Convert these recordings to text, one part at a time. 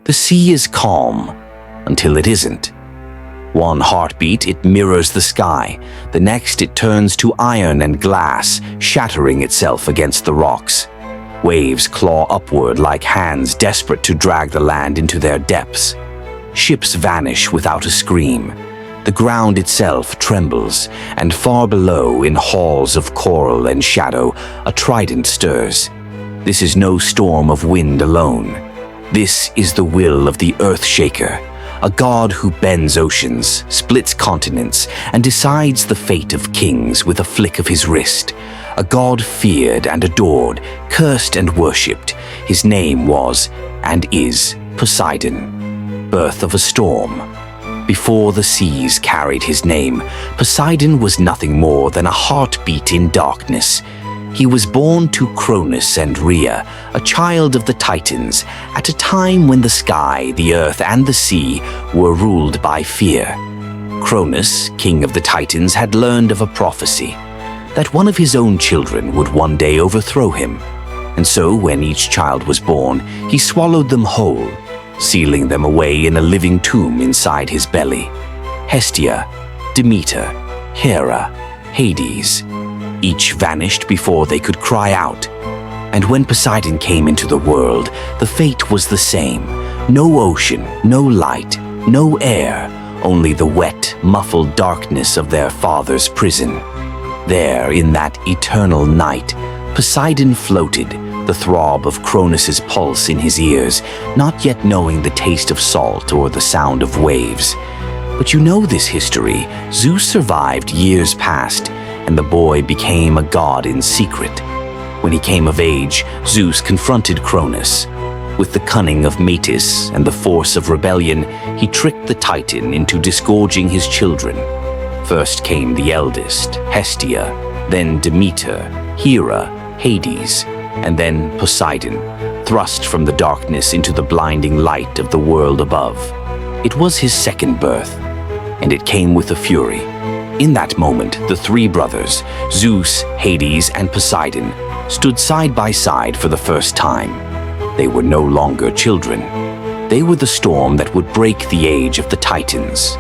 The sea is calm until it isn't. One heartbeat, it mirrors the sky. The next, it turns to iron and glass, shattering itself against the rocks. Waves claw upward like hands desperate to drag the land into their depths. Ships vanish without a scream. The ground itself trembles, and far below, in halls of coral and shadow, a trident stirs. This is no storm of wind alone. This is the will of the Earthshaker, a god who bends oceans, splits continents, and decides the fate of kings with a flick of his wrist. A god feared and adored, cursed and worshipped. His name was, and is, Poseidon, birth of a storm. Before the seas carried his name, Poseidon was nothing more than a heartbeat in darkness. He was born to Cronus and Rhea, a child of the Titans, at a time when the sky, the earth, and the sea were ruled by fear. Cronus, king of the Titans, had learned of a prophecy that one of his own children would one day overthrow him. And so, when each child was born, he swallowed them whole, sealing them away in a living tomb inside his belly. Hestia, Demeter, Hera, Hades, each vanished before they could cry out. And when Poseidon came into the world, the fate was the same. No ocean, no light, no air, only the wet, muffled darkness of their father's prison. There, in that eternal night, Poseidon floated, the throb of Cronus's pulse in his ears, not yet knowing the taste of salt or the sound of waves. But you know this history. Zeus survived years past, and the boy became a god in secret. When he came of age, Zeus confronted Cronus. With the cunning of Metis and the force of rebellion, he tricked the Titan into disgorging his children. First came the eldest, Hestia, then Demeter, Hera, Hades, and then Poseidon, thrust from the darkness into the blinding light of the world above. It was his second birth, and it came with a fury. In that moment, the three brothers, Zeus, Hades, and Poseidon, stood side by side for the first time. They were no longer children. They were the storm that would break the age of the Titans.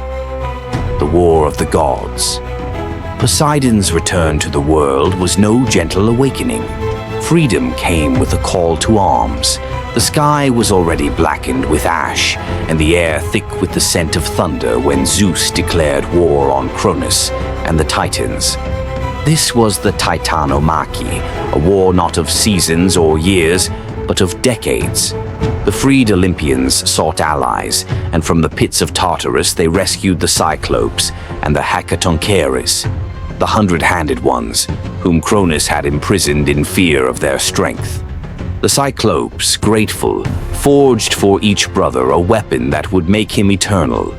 The War of the Gods. Poseidon's return to the world was no gentle awakening. Freedom came with a call to arms. The sky was already blackened with ash, and the air thick with the scent of thunder when Zeus declared war on Cronus and the Titans. This was the Titanomachy, a war not of seasons or years, but of decades. The freed Olympians sought allies, and from the pits of Tartarus they rescued the Cyclopes and the Hecatoncheires, the hundred-handed ones, whom Cronus had imprisoned in fear of their strength. The Cyclopes, grateful, forged for each brother a weapon that would make him eternal.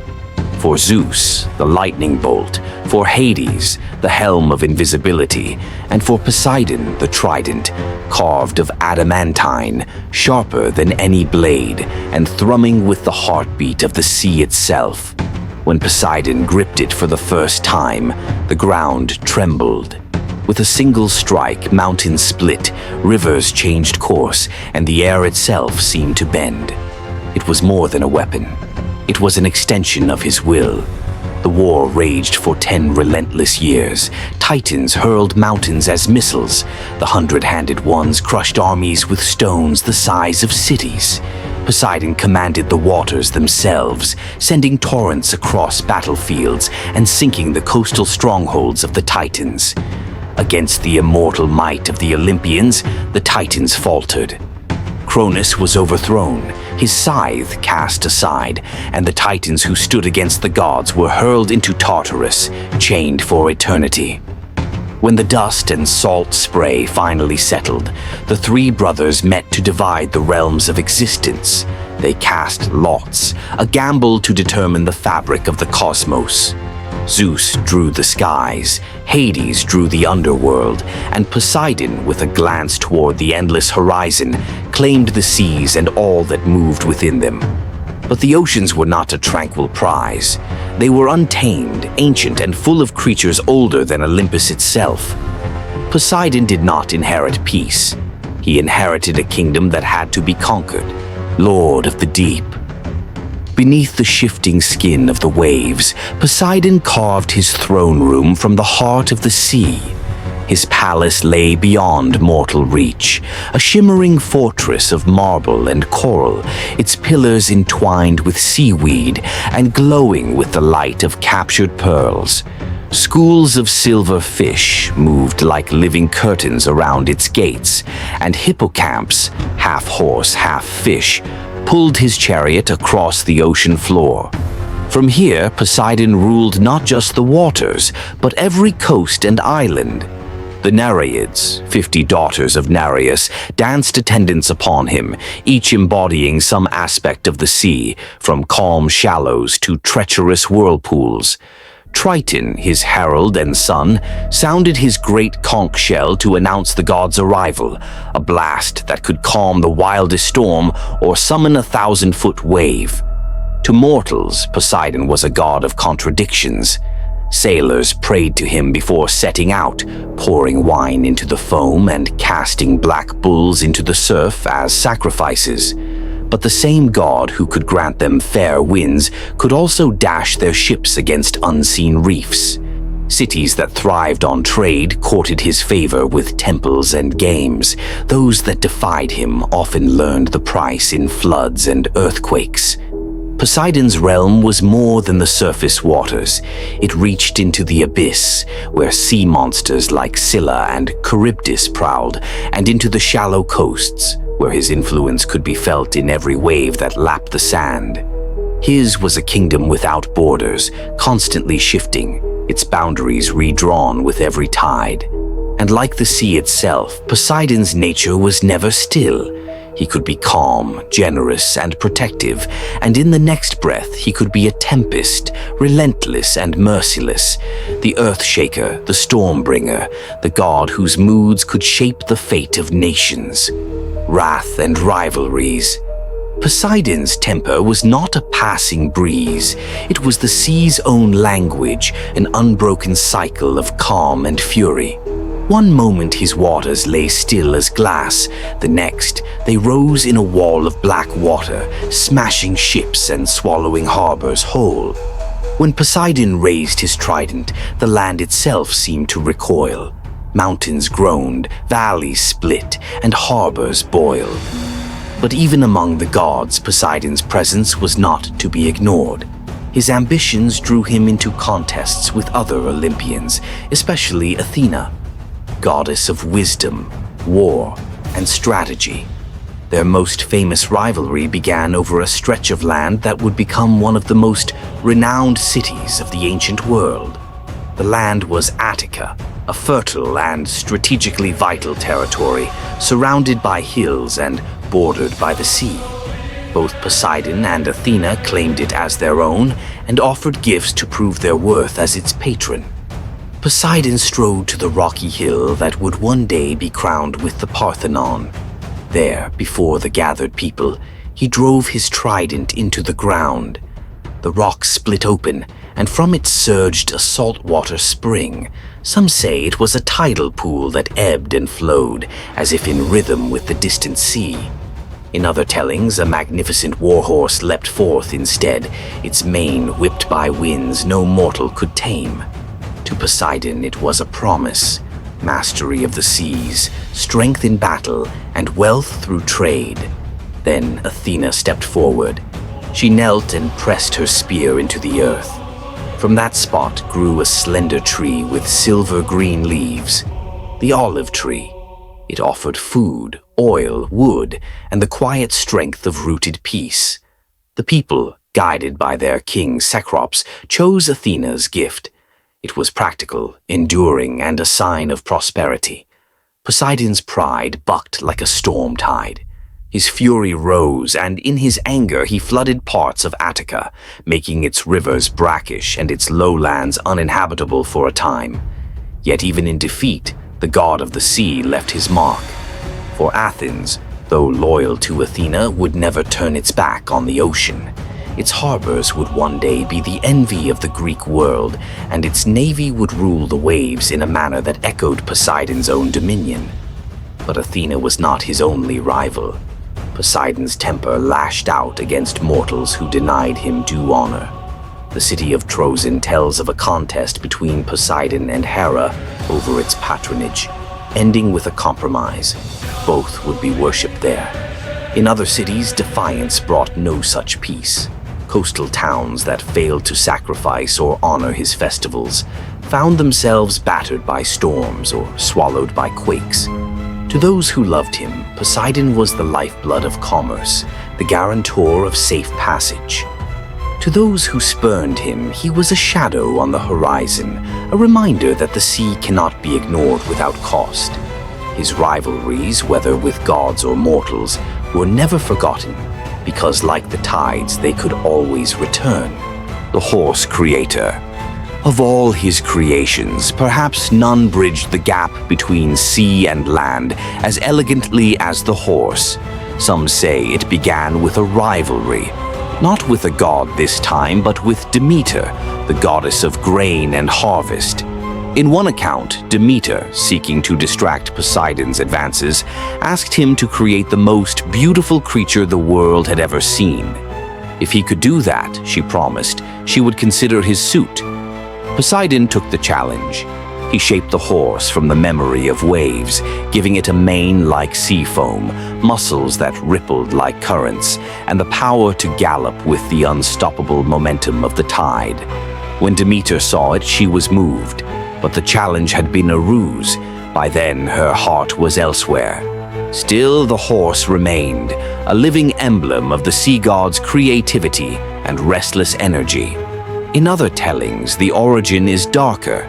For Zeus, the lightning bolt, for Hades, the helm of invisibility, and for Poseidon, the trident, carved of adamantine, sharper than any blade, and thrumming with the heartbeat of the sea itself. When Poseidon gripped it for the first time, the ground trembled. With a single strike, mountains split, rivers changed course, and the air itself seemed to bend. It was more than a weapon. It was an extension of his will. The war raged for 10 relentless years. Titans hurled mountains as missiles. The hundred-handed ones crushed armies with stones the size of cities. Poseidon commanded the waters themselves, sending torrents across battlefields and sinking the coastal strongholds of the Titans. Against the immortal might of the Olympians, the Titans faltered. Cronus was overthrown, his scythe cast aside, and the Titans who stood against the gods were hurled into Tartarus, chained for eternity. When the dust and salt spray finally settled, the three brothers met to divide the realms of existence. They cast lots, a gamble to determine the fabric of the cosmos. Zeus drew the skies, Hades drew the underworld, and Poseidon, with a glance toward the endless horizon, claimed the seas and all that moved within them. But the oceans were not a tranquil prize. They were untamed, ancient, and full of creatures older than Olympus itself. Poseidon did not inherit peace. He inherited a kingdom that had to be conquered. Lord of the deep, Beneath the shifting skin of the waves, Poseidon carved his throne room from the heart of the sea. His palace lay beyond mortal reach, a shimmering fortress of marble and coral, its pillars entwined with seaweed and glowing with the light of captured pearls. Schools of silver fish moved like living curtains around its gates, and hippocamps, half horse, half fish, pulled his chariot across the ocean floor. From here, Poseidon ruled not just the waters, but every coast and island. The Nereids, 50 daughters of Nereus, danced attendance upon him, each embodying some aspect of the sea, from calm shallows to treacherous whirlpools. Triton, his herald and son, sounded his great conch shell to announce the god's arrival, a blast that could calm the wildest storm or summon a 1,000-foot wave. To mortals, Poseidon was a god of contradictions. Sailors prayed to him before setting out, pouring wine into the foam and casting black bulls into the surf as sacrifices. But the same god who could grant them fair winds could also dash their ships against unseen reefs. Cities that thrived on trade courted his favor with temples and games. Those that defied him often learned the price in floods and earthquakes. Poseidon's realm was more than the surface waters. It reached into the abyss, where sea monsters like Scylla and Charybdis prowled, and into the shallow coasts, where his influence could be felt in every wave that lapped the sand. His was a kingdom without borders, constantly shifting, its boundaries redrawn with every tide. And like the sea itself, Poseidon's nature was never still. He could be calm, generous, and protective, and in the next breath he could be a tempest, relentless and merciless, the earth-shaker, the storm-bringer, the god whose moods could shape the fate of nations. Wrath and rivalries. Poseidon's temper was not a passing breeze. It was the sea's own language, an unbroken cycle of calm and fury. One moment his waters lay still as glass, the next they rose in a wall of black water, smashing ships and swallowing harbors whole. When Poseidon raised his trident, the land itself seemed to recoil. Mountains groaned, valleys split, and harbors boiled. But even among the gods, Poseidon's presence was not to be ignored. His ambitions drew him into contests with other Olympians, especially Athena, goddess of wisdom, war, and strategy. Their most famous rivalry began over a stretch of land that would become one of the most renowned cities of the ancient world. The land was Attica, a fertile and strategically vital territory, surrounded by hills and bordered by the sea. Both Poseidon and Athena claimed it as their own and offered gifts to prove their worth as its patron. Poseidon strode to the rocky hill that would one day be crowned with the Parthenon. There, before the gathered people, he drove his trident into the ground. The rock split open, and from it surged a saltwater spring. Some say it was a tidal pool that ebbed and flowed, as if in rhythm with the distant sea. In other tellings, a magnificent warhorse leapt forth instead, its mane whipped by winds no mortal could tame. To Poseidon it was a promise, mastery of the seas, strength in battle, and wealth through trade. Then Athena stepped forward. She knelt and pressed her spear into the earth. From that spot grew a slender tree with silver-green leaves, the olive tree. It offered food, oil, wood, and the quiet strength of rooted peace. The people, guided by their king Cecrops, chose Athena's gift. It was practical, enduring, and a sign of prosperity. Poseidon's pride bucked like a storm tide. His fury rose, and in his anger he flooded parts of Attica, making its rivers brackish and its lowlands uninhabitable for a time. Yet even in defeat, the god of the sea left his mark. For Athens, though loyal to Athena, would never turn its back on the ocean. Its harbors would one day be the envy of the Greek world, and its navy would rule the waves in a manner that echoed Poseidon's own dominion. But Athena was not his only rival. Poseidon's temper lashed out against mortals who denied him due honor. The city of Trozen tells of a contest between Poseidon and Hera over its patronage, ending with a compromise. Both would be worshipped there. In other cities, defiance brought no such peace. Coastal towns that failed to sacrifice or honor his festivals found themselves battered by storms or swallowed by quakes. To those who loved him, Poseidon was the lifeblood of commerce, the guarantor of safe passage. To those who spurned him, he was a shadow on the horizon, a reminder that the sea cannot be ignored without cost. His rivalries, whether with gods or mortals, were never forgotten, because like the tides, they could always return. The horse creator. Of all his creations, perhaps none bridged the gap between sea and land as elegantly as the horse. Some say it began with a rivalry, not with a god this time, but with Demeter, the goddess of grain and harvest. In one account, Demeter, seeking to distract Poseidon's advances, asked him to create the most beautiful creature the world had ever seen. If he could do that, she promised, she would consider his suit. Poseidon took the challenge. He shaped the horse from the memory of waves, giving it a mane like sea foam, muscles that rippled like currents, and the power to gallop with the unstoppable momentum of the tide. When Demeter saw it, she was moved, but the challenge had been a ruse. By then, her heart was elsewhere. Still, the horse remained, a living emblem of the sea god's creativity and restless energy. In other tellings, the origin is darker.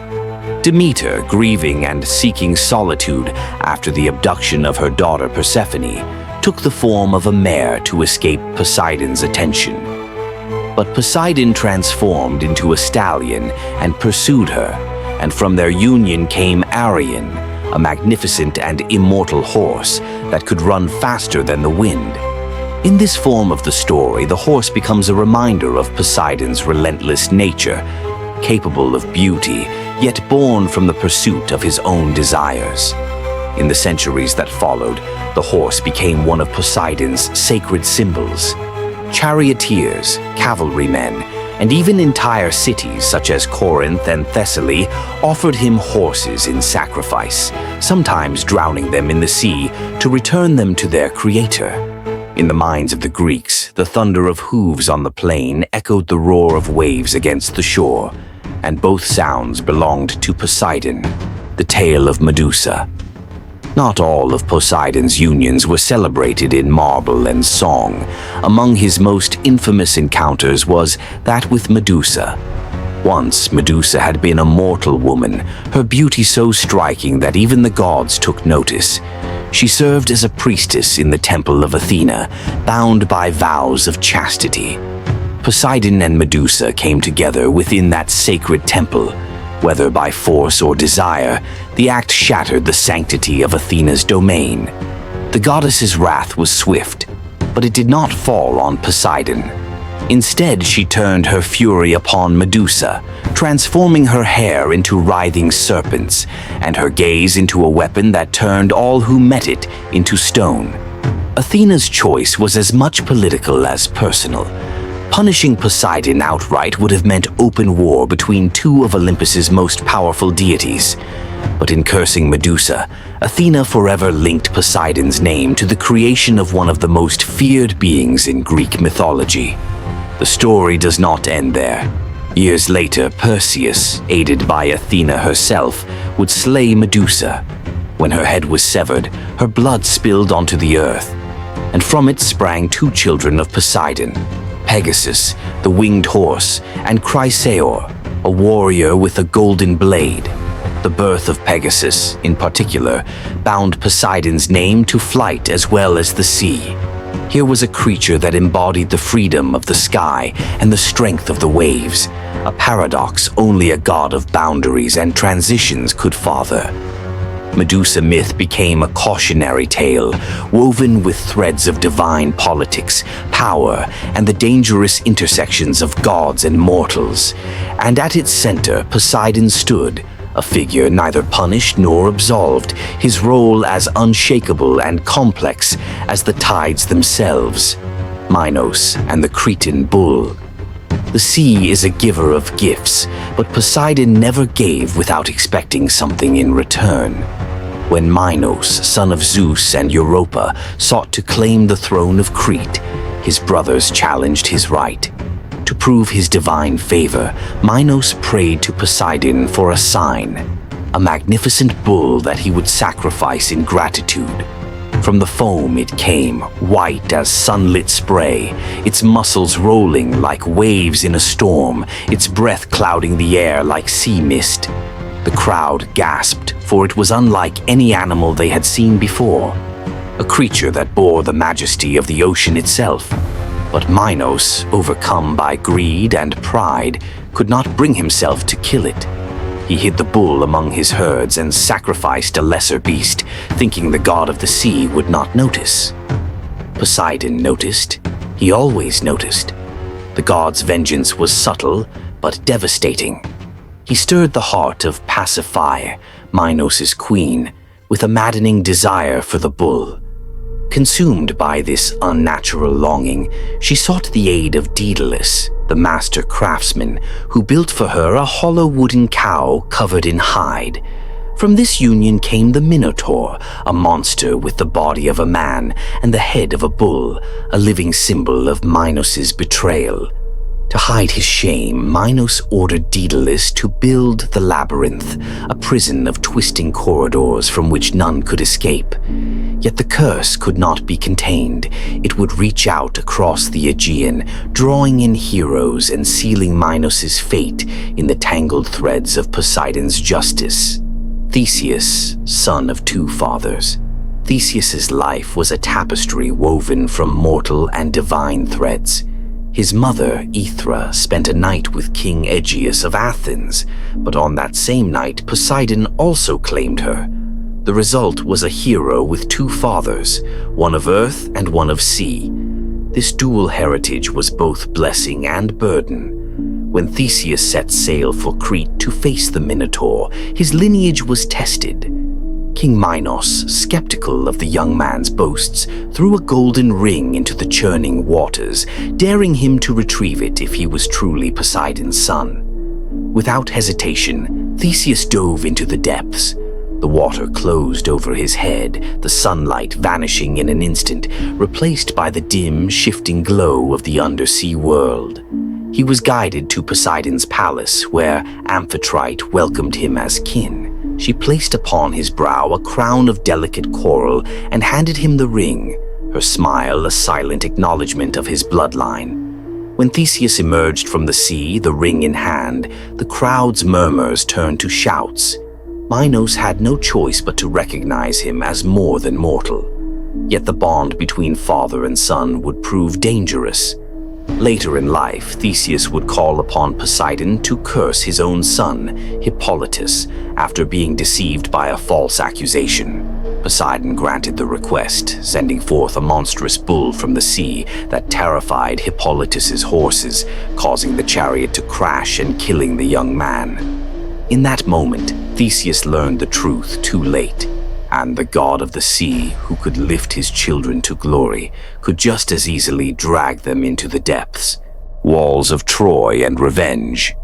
Demeter, grieving and seeking solitude after the abduction of her daughter Persephone, took the form of a mare to escape Poseidon's attention. But Poseidon transformed into a stallion and pursued her, and from their union came Arion, a magnificent and immortal horse that could run faster than the wind. In this form of the story, the horse becomes a reminder of Poseidon's relentless nature, capable of beauty, yet born from the pursuit of his own desires. In the centuries that followed, the horse became one of Poseidon's sacred symbols. Charioteers, cavalrymen, and even entire cities such as Corinth and Thessaly offered him horses in sacrifice, sometimes drowning them in the sea to return them to their creator. In the minds of the Greeks, the thunder of hooves on the plain echoed the roar of waves against the shore, and both sounds belonged to Poseidon, the tale of Medusa. Not all of Poseidon's unions were celebrated in marble and song. Among his most infamous encounters was that with Medusa. Once, Medusa had been a mortal woman, her beauty so striking that even the gods took notice. She served as a priestess in the temple of Athena, bound by vows of chastity. Poseidon and Medusa came together within that sacred temple. Whether by force or desire, the act shattered the sanctity of Athena's domain. The goddess's wrath was swift, but it did not fall on Poseidon. Instead, she turned her fury upon Medusa, transforming her hair into writhing serpents, and her gaze into a weapon that turned all who met it into stone. Athena's choice was as much political as personal. Punishing Poseidon outright would have meant open war between two of Olympus's most powerful deities. But in cursing Medusa, Athena forever linked Poseidon's name to the creation of one of the most feared beings in Greek mythology. The story does not end there. Years later, Perseus, aided by Athena herself, would slay Medusa. When her head was severed, her blood spilled onto the earth, and from it sprang two children of Poseidon, Pegasus, the winged horse, and Chrysaor, a warrior with a golden blade. The birth of Pegasus, in particular, bound Poseidon's name to flight as well as the sea. Here was a creature that embodied the freedom of the sky and the strength of the waves, a paradox only a god of boundaries and transitions could father. Medusa myth became a cautionary tale, woven with threads of divine politics, power, and the dangerous intersections of gods and mortals. And at its center, Poseidon stood, a figure neither punished nor absolved, his role as unshakable and complex as the tides themselves, Minos and the Cretan bull. The sea is a giver of gifts, but Poseidon never gave without expecting something in return. When Minos, son of Zeus and Europa, sought to claim the throne of Crete, his brothers challenged his right. To prove his divine favor, Minos prayed to Poseidon for a sign, a magnificent bull that he would sacrifice in gratitude. From the foam it came, white as sunlit spray, its muscles rolling like waves in a storm, its breath clouding the air like sea mist. The crowd gasped, for it was unlike any animal they had seen before, a creature that bore the majesty of the ocean itself. But Minos, overcome by greed and pride, could not bring himself to kill it. He hid the bull among his herds and sacrificed a lesser beast, thinking the god of the sea would not notice. Poseidon noticed. He always noticed. The god's vengeance was subtle, but devastating. He stirred the heart of Pasiphae, Minos' queen, with a maddening desire for the bull. Consumed by this unnatural longing, she sought the aid of Daedalus, the master craftsman, who built for her a hollow wooden cow covered in hide. From this union came the Minotaur, a monster with the body of a man and the head of a bull, a living symbol of Minos' betrayal. To hide his shame, Minos ordered Daedalus to build the labyrinth, a prison of twisting corridors from which none could escape. Yet the curse could not be contained. It would reach out across the Aegean, drawing in heroes and sealing Minos' fate in the tangled threads of Poseidon's justice. Theseus, son of two fathers. Theseus's life was a tapestry woven from mortal and divine threads. His mother, Aethra, spent a night with King Aegeus of Athens, but on that same night Poseidon also claimed her. The result was a hero with two fathers, one of earth and one of sea. This dual heritage was both blessing and burden. When Theseus set sail for Crete to face the Minotaur, his lineage was tested. King Minos, skeptical of the young man's boasts, threw a golden ring into the churning waters, daring him to retrieve it if he was truly Poseidon's son. Without hesitation, Theseus dove into the depths. The water closed over his head, the sunlight vanishing in an instant, replaced by the dim, shifting glow of the undersea world. He was guided to Poseidon's palace, where Amphitrite welcomed him as kin. She placed upon his brow a crown of delicate coral and handed him the ring, her smile a silent acknowledgement of his bloodline. When Theseus emerged from the sea, the ring in hand, the crowd's murmurs turned to shouts. Minos had no choice but to recognize him as more than mortal. Yet the bond between father and son would prove dangerous. Later in life, Theseus would call upon Poseidon to curse his own son, Hippolytus, after being deceived by a false accusation. Poseidon granted the request, sending forth a monstrous bull from the sea that terrified Hippolytus's horses, causing the chariot to crash and killing the young man. In that moment, Theseus learned the truth too late. And the god of the sea, who could lift his children to glory, could just as easily drag them into the depths. Walls of Troy and revenge.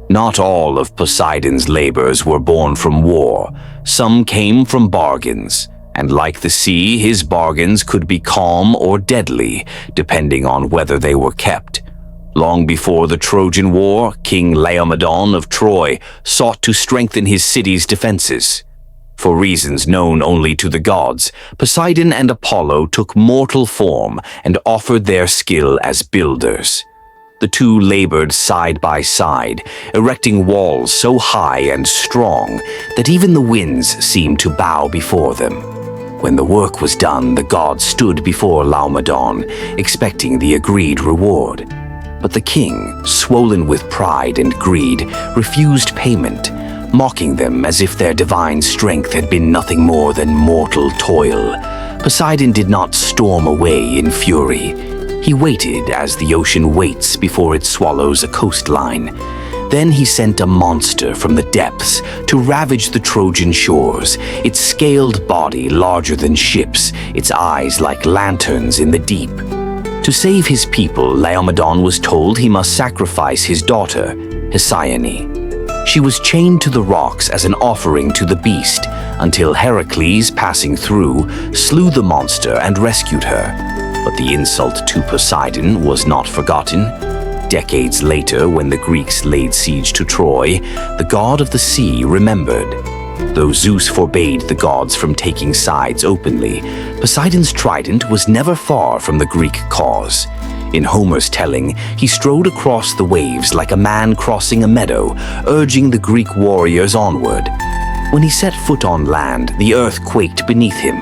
Not all of Poseidon's labors were born from war. Some came from bargains. And like the sea, his bargains could be calm or deadly, depending on whether they were kept. Long before the Trojan War, King Laomedon of Troy sought to strengthen his city's defenses. For reasons known only to the gods, Poseidon and Apollo took mortal form and offered their skill as builders. The two labored side by side, erecting walls so high and strong that even the winds seemed to bow before them. When the work was done, the gods stood before Laomedon, expecting the agreed reward. But the king, swollen with pride and greed, refused payment, mocking them as if their divine strength had been nothing more than mortal toil. Poseidon did not storm away in fury. He waited as the ocean waits before it swallows a coastline. Then he sent a monster from the depths to ravage the Trojan shores, its scaled body larger than ships, its eyes like lanterns in the deep. To save his people, Laomedon was told he must sacrifice his daughter, Hesione. She was chained to the rocks as an offering to the beast, until Heracles, passing through, slew the monster and rescued her. But the insult to Poseidon was not forgotten. Decades later, when the Greeks laid siege to Troy, the god of the sea remembered. Though Zeus forbade the gods from taking sides openly, Poseidon's trident was never far from the Greek cause. In Homer's telling, he strode across the waves like a man crossing a meadow, urging the Greek warriors onward. When he set foot on land, the earth quaked beneath him.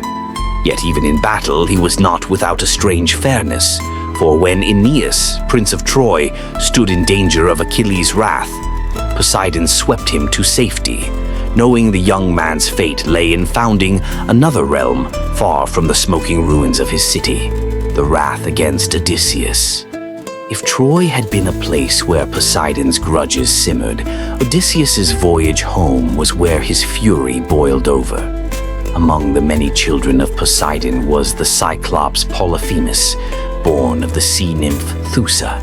Yet even in battle, he was not without a strange fairness. For when Aeneas, prince of Troy, stood in danger of Achilles' wrath, Poseidon swept him to safety, knowing the young man's fate lay in founding another realm far from the smoking ruins of his city, the wrath against Odysseus. If Troy had been a place where Poseidon's grudges simmered, Odysseus's voyage home was where his fury boiled over. Among the many children of Poseidon was the Cyclops Polyphemus, born of the sea nymph Thoosa.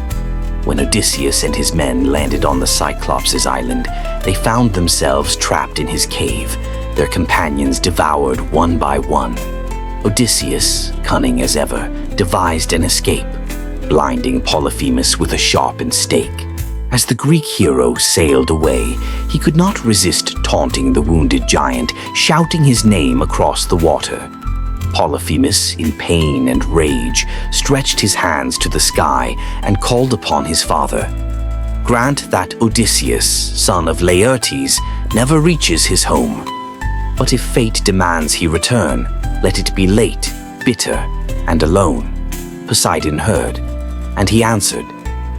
When Odysseus and his men landed on the Cyclops' island, they found themselves trapped in his cave, their companions devoured one by one. Odysseus, cunning as ever, devised an escape, blinding Polyphemus with a sharpened stake. As the Greek hero sailed away, he could not resist taunting the wounded giant, shouting his name across the water. Polyphemus, in pain and rage, stretched his hands to the sky and called upon his father. Grant that Odysseus, son of Laertes, never reaches his home. But if fate demands he return, let it be late, bitter, and alone. Poseidon heard, and he answered.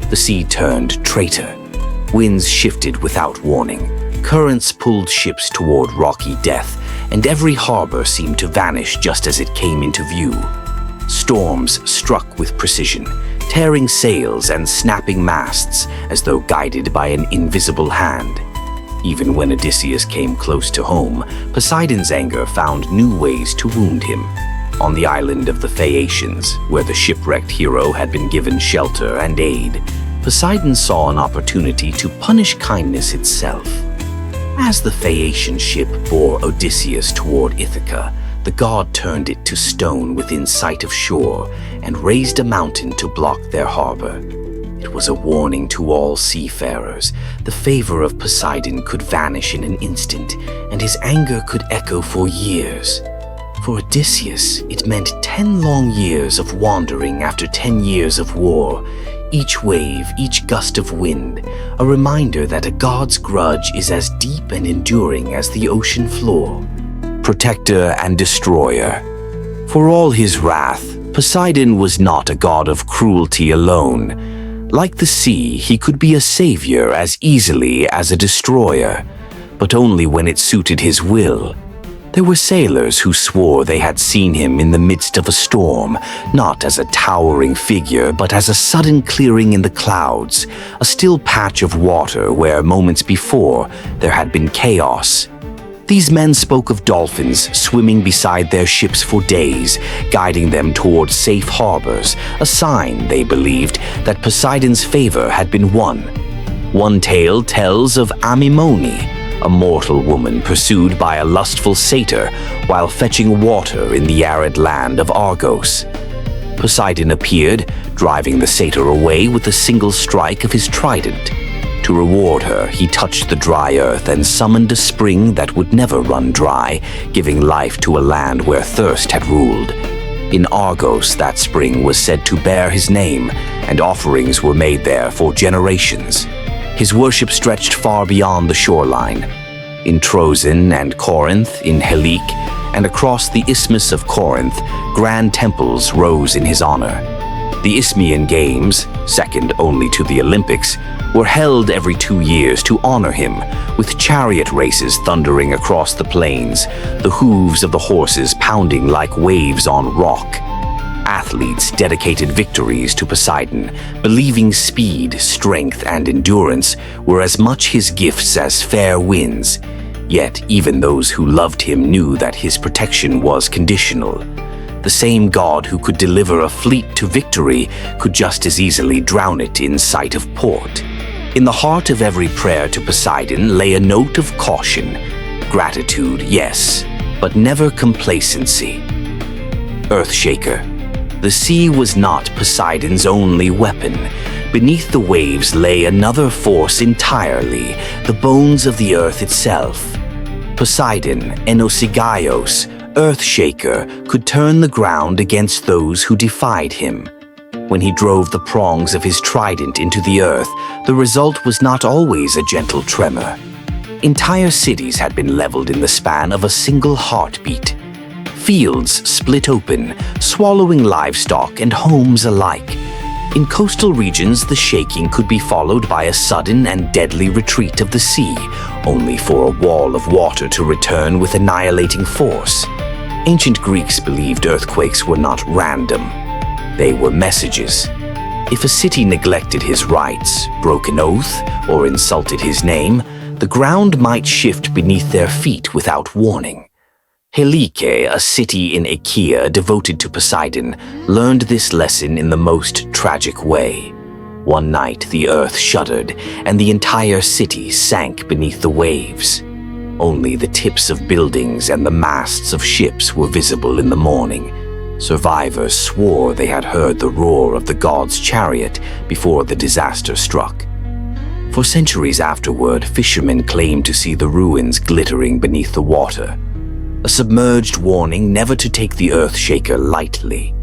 The sea turned traitor. Winds shifted without warning. Currents pulled ships toward rocky death, and every harbor seemed to vanish just as it came into view. Storms struck with precision, tearing sails and snapping masts as though guided by an invisible hand. Even when Odysseus came close to home, Poseidon's anger found new ways to wound him. On the island of the Phaeacians, where the shipwrecked hero had been given shelter and aid, Poseidon saw an opportunity to punish kindness itself. As the Phaeacian ship bore Odysseus toward Ithaca, the god turned it to stone within sight of shore and raised a mountain to block their harbor. It was a warning to all seafarers. The favor of Poseidon could vanish in an instant, and his anger could echo for years. For Odysseus, it meant 10 long years of wandering after 10 years of war. Each wave, each gust of wind, a reminder that a god's grudge is as deep and enduring as the ocean floor. Protector and destroyer. For all his wrath, Poseidon was not a god of cruelty alone. Like the sea, he could be a savior as easily as a destroyer, but only when it suited his will. There were sailors who swore they had seen him in the midst of a storm, not as a towering figure, but as a sudden clearing in the clouds, a still patch of water where moments before there had been chaos. These men spoke of dolphins swimming beside their ships for days, guiding them toward safe harbors, a sign, they believed, that Poseidon's favor had been won. One tale tells of Amymone, a mortal woman pursued by a lustful satyr while fetching water in the arid land of Argos. Poseidon appeared, driving the satyr away with a single strike of his trident. To reward her, he touched the dry earth and summoned a spring that would never run dry, giving life to a land where thirst had ruled. In Argos, that spring was said to bear his name, and offerings were made there for generations. His worship stretched far beyond the shoreline. In Troezen and Corinth, in Helice, and across the Isthmus of Corinth, grand temples rose in his honor. The Isthmian Games, second only to the Olympics, were held every 2 years to honor him, with chariot races thundering across the plains, the hooves of the horses pounding like waves on rock. athletes dedicated victories to Poseidon, believing speed, strength, and endurance were as much his gifts as fair winds. Yet even those who loved him knew that his protection was conditional. The same god who could deliver a fleet to victory could just as easily drown it in sight of port. In the heart of every prayer to Poseidon lay a note of caution. Gratitude, yes, but never complacency. Earthshaker. The sea was not Poseidon's only weapon. Beneath the waves lay another force entirely, the bones of the earth itself. Poseidon, Enosigaios, Earthshaker, could turn the ground against those who defied him. When he drove the prongs of his trident into the earth, the result was not always a gentle tremor. Entire cities had been leveled in the span of a single heartbeat. Fields split open, swallowing livestock and homes alike. In coastal regions, the shaking could be followed by a sudden and deadly retreat of the sea, only for a wall of water to return with annihilating force. Ancient Greeks believed earthquakes were not random. They were messages. If a city neglected his rights, broke an oath, or insulted his name, the ground might shift beneath their feet without warning. Helike, a city in Achaea devoted to Poseidon, learned this lesson in the most tragic way. One night, the earth shuddered, and the entire city sank beneath the waves. Only the tips of buildings and the masts of ships were visible in the morning. Survivors swore they had heard the roar of the god's chariot before the disaster struck. For centuries afterward, fishermen claimed to see the ruins glittering beneath the water. A submerged warning never to take the Earthshaker lightly.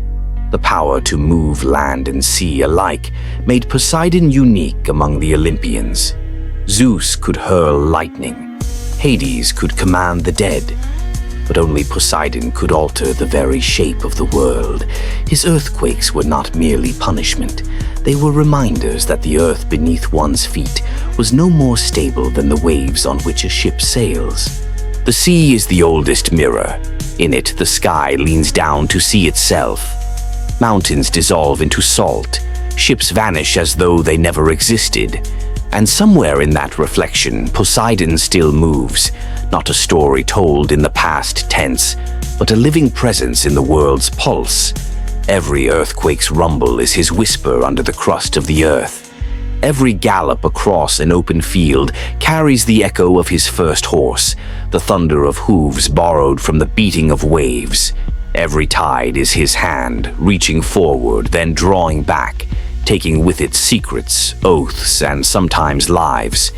The power to move land and sea alike made Poseidon unique among the Olympians. Zeus could hurl lightning. Hades could command the dead. But only Poseidon could alter the very shape of the world. His earthquakes were not merely punishment. They were reminders that the earth beneath one's feet was no more stable than the waves on which a ship sails. The sea is the oldest mirror. In it, the sky leans down to see itself. Mountains dissolve into salt. Ships vanish as though they never existed. And somewhere in that reflection, Poseidon still moves, not a story told in the past tense, but a living presence in the world's pulse. Every earthquake's rumble is his whisper under the crust of the earth. Every gallop across an open field carries the echo of his first horse, the thunder of hooves borrowed from the beating of waves. Every tide is his hand, reaching forward, then drawing back, taking with it secrets, oaths, and sometimes lives.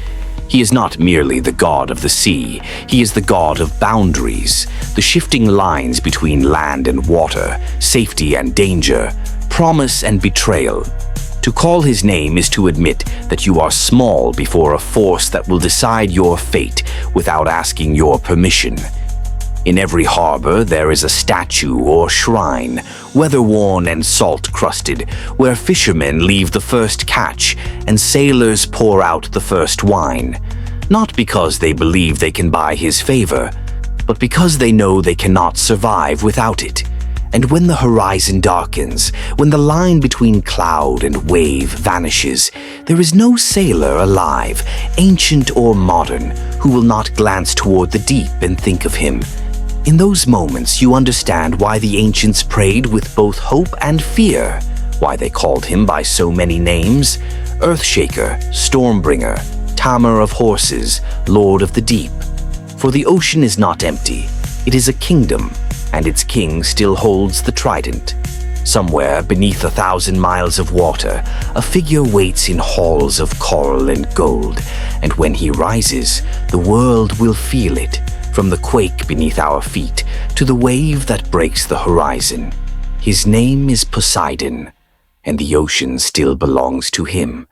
He is not merely the god of the sea, he is the god of boundaries, the shifting lines between land and water, safety and danger, promise and betrayal. To call his name is to admit that you are small before a force that will decide your fate without asking your permission. In every harbor there is a statue or shrine, weather-worn and salt-crusted, where fishermen leave the first catch and sailors pour out the first wine. Not because they believe they can buy his favor, but because they know they cannot survive without it. And when the horizon darkens, when the line between cloud and wave vanishes, there is no sailor alive, ancient or modern, who will not glance toward the deep and think of him. In those moments, you understand why the ancients prayed with both hope and fear, why they called him by so many names: Earthshaker, Stormbringer, Tamer of Horses, Lord of the Deep. For the ocean is not empty, it is a kingdom, and its king still holds the trident. Somewhere beneath 1,000 miles of water, a figure waits in halls of coral and gold, and when he rises, the world will feel it, from the quake beneath our feet to the wave that breaks the horizon. His name is Poseidon, and the ocean still belongs to him.